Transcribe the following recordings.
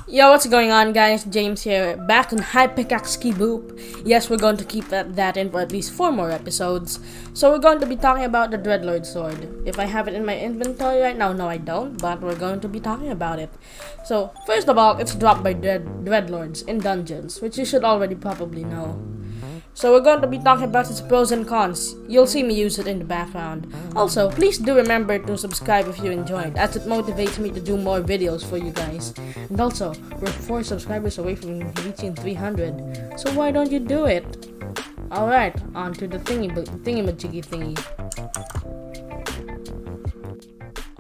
Yo, what's going on, guys? James here, back in High Pickaxe Ski Boop. Yes, we're going to keep that in for at least 4 more episodes. So we're going to be talking about the Dreadlord sword. If I have it in my inventory right now, no I don't, but we're going to be talking about it. So, first of all, it's dropped by Dreadlords in dungeons, which you should already probably know. So we're going to be talking about its pros and cons. You'll see me use it in the background. Also, please do remember to subscribe if you enjoyed, as it motivates me to do more videos for you guys. And also, we're 4 subscribers away from reaching 300, so why don't you do it? Alright, on to the thingy-majiggy thingy.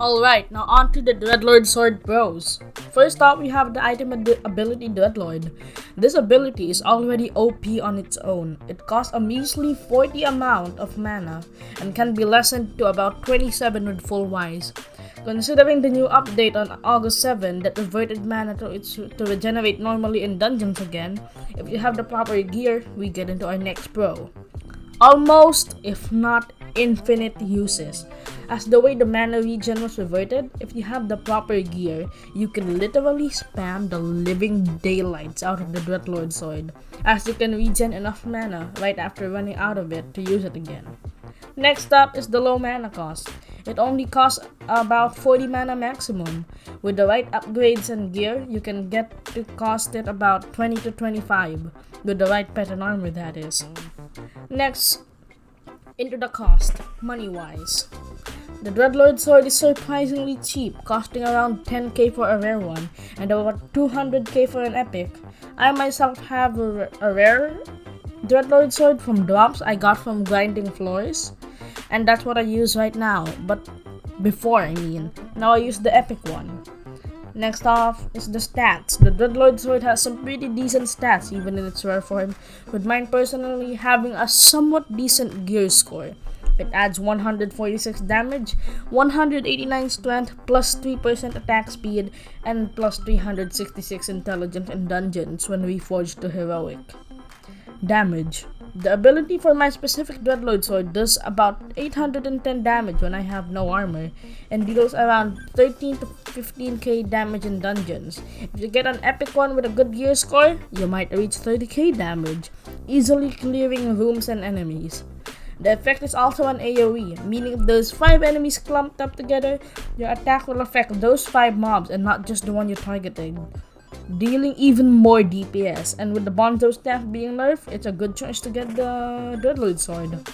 Alright, now on to the Dreadlord Sword Pros. First off, we have the item ability Dreadlord. This ability is already OP on its own. It costs a measly 40 amount of mana and can be lessened to about 27 with full wise. Considering the new update on August 7 that reverted mana to regenerate normally in dungeons again, if you have the proper gear, we get into our next pro. Almost, if not infinite uses. As the way the mana regen was reverted, if you have the proper gear, you can literally spam the living daylights out of the Dreadlord sword, as you can regen enough mana right after running out of it to use it again. Next up is the low mana cost. It only costs about 40 mana maximum. With the right upgrades and gear, you can get to cost it about 20 to 25, with the right pet and armor that is. Next, into the cost, money-wise. The Dreadlord sword is surprisingly cheap, costing around 10k for a rare one, and about 200k for an epic. I myself have a rare Dreadlord sword from drops I got from grinding floors, and that's what I use right now, but now I use the epic one. Next off is the stats. The Dreadlord sword has some pretty decent stats even in its rare form, with mine personally having a somewhat decent gear score. It adds 146 damage, 189 strength, plus 3% attack speed, and plus 366 intelligence in dungeons when reforged to heroic. Damage. The ability for my specific Dreadlord sword does about 810 damage when I have no armor, and deals around 13 to 15k damage in dungeons. If you get an epic one with a good gear score, you might reach 30k damage, easily clearing rooms and enemies. The effect is also an AoE, meaning if there's 5 enemies clumped up together, your attack will affect those 5 mobs and not just the one you're targeting, dealing even more DPS. And with the Bonzo staff being nerfed, it's a good choice to get the Dreadlord sword.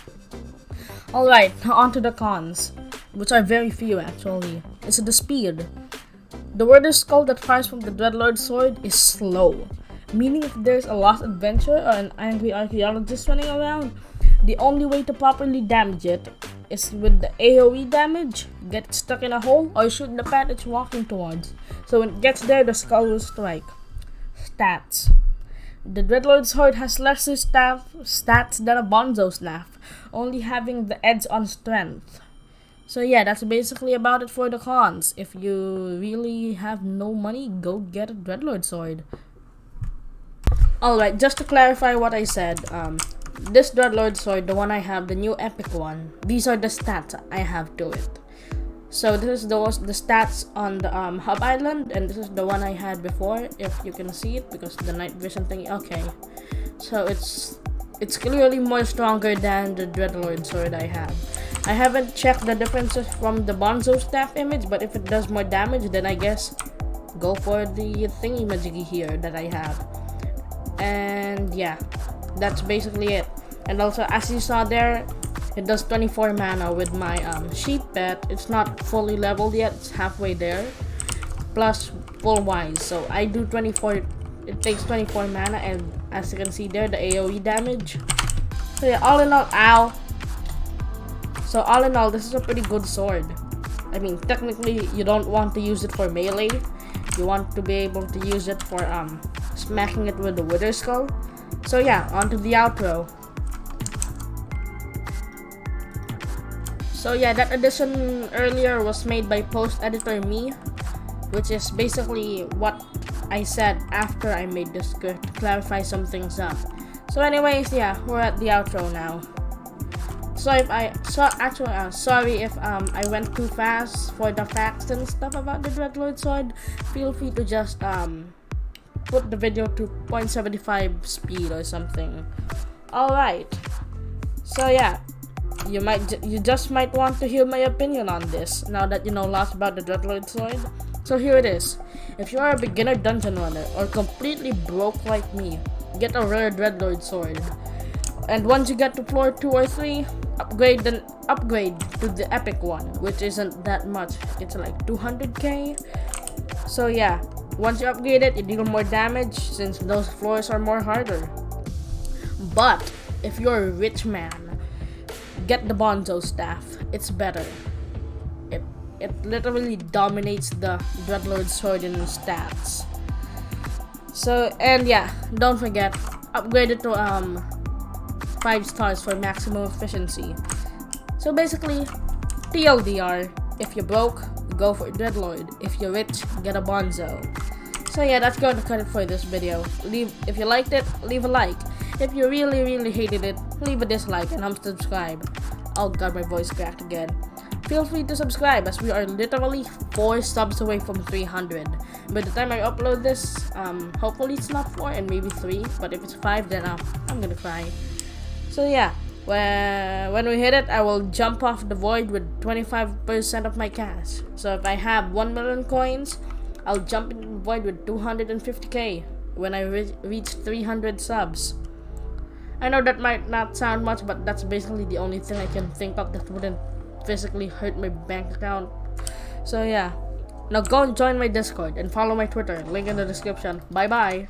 Alright, now on to the cons, which are very few actually. It's the speed. The Wither Skull that fires from the Dreadlord sword is slow, meaning if there's a lost adventurer or an angry archaeologist running around, the only way to properly damage it is with the AoE damage, get stuck in a hole, or shoot the path it's walking towards. So when it gets there, the skull will strike. Stats. The Dreadlord sword has lesser stats than a Bonzo staff, only having the edge on strength. So yeah, that's basically about it for the cons. If you really have no money, go get a Dreadlord sword. Alright, just to clarify what I said, this Dreadlord sword, the one I have, the new epic one, these are the stats I have to it. So this is the stats on the hub island, and this is the one I had before, if you can see it, because the night vision thing. Okay, so it's clearly more stronger than the Dreadlord sword I have. I haven't checked the differences from the Bonzo staff image, but if it does more damage, then I guess go for the thingy-majiggy here that I have. And yeah, that's basically it. And also, as you saw there, it does 24 mana with my sheep pet. It's not fully leveled yet, it's halfway there, plus full wise. So I do 24, it takes 24 mana, and as you can see there, the AoE damage. So yeah, all in all, So all in all, this is a pretty good sword. I mean, technically, you don't want to use it for melee. You want to be able to use it for smacking it with the Wither Skull. So yeah, on to the outro. So yeah, that addition earlier was made by post editor me, which is basically what I said after I made the script to clarify some things up. So anyways, yeah, we're at the outro now. Sorry if I went too fast for the facts and stuff about the Dreadlord sword. Feel free to just put the video to 0.75 speed or something. Alright, so yeah, you just might want to hear my opinion on this now that you know lots about the Dreadlord Sword. So here it is. If you are a beginner dungeon runner or completely broke like me, get a rare Dreadlord Sword. And once you get to floor 2 or 3, upgrade to the epic one, which isn't that much. It's like 200k. So yeah, once you upgrade it, you deal more damage since those floors are more harder. But if you're a rich man, get the Bonzo staff. It's better. It literally dominates the Dreadlord Sword in stats. So, and yeah, don't forget, upgrade it to 5 stars for maximum efficiency. So basically, TLDR, if you're broke, go for Dreadlord. If you're rich, get a Bonzo. So yeah, that's going to cut it for this video. If you liked it, leave a like. If you really hated it, leave a dislike and unsubscribe. Oh god, my voice cracked again. Feel free to subscribe as we are literally 4 subs away from 300. By the time I upload this, hopefully it's not 4 and maybe 3, but if it's 5 then I'm gonna cry. So yeah, when we hit it, I will jump off the void with 25% of my cash. So if I have 1 million coins, I'll jump into the void with 250k when I reach 300 subs. I know that might not sound much, but that's basically the only thing I can think of that wouldn't physically hurt my bank account. So yeah, now go and join my Discord and follow my Twitter, link in the description. Bye bye.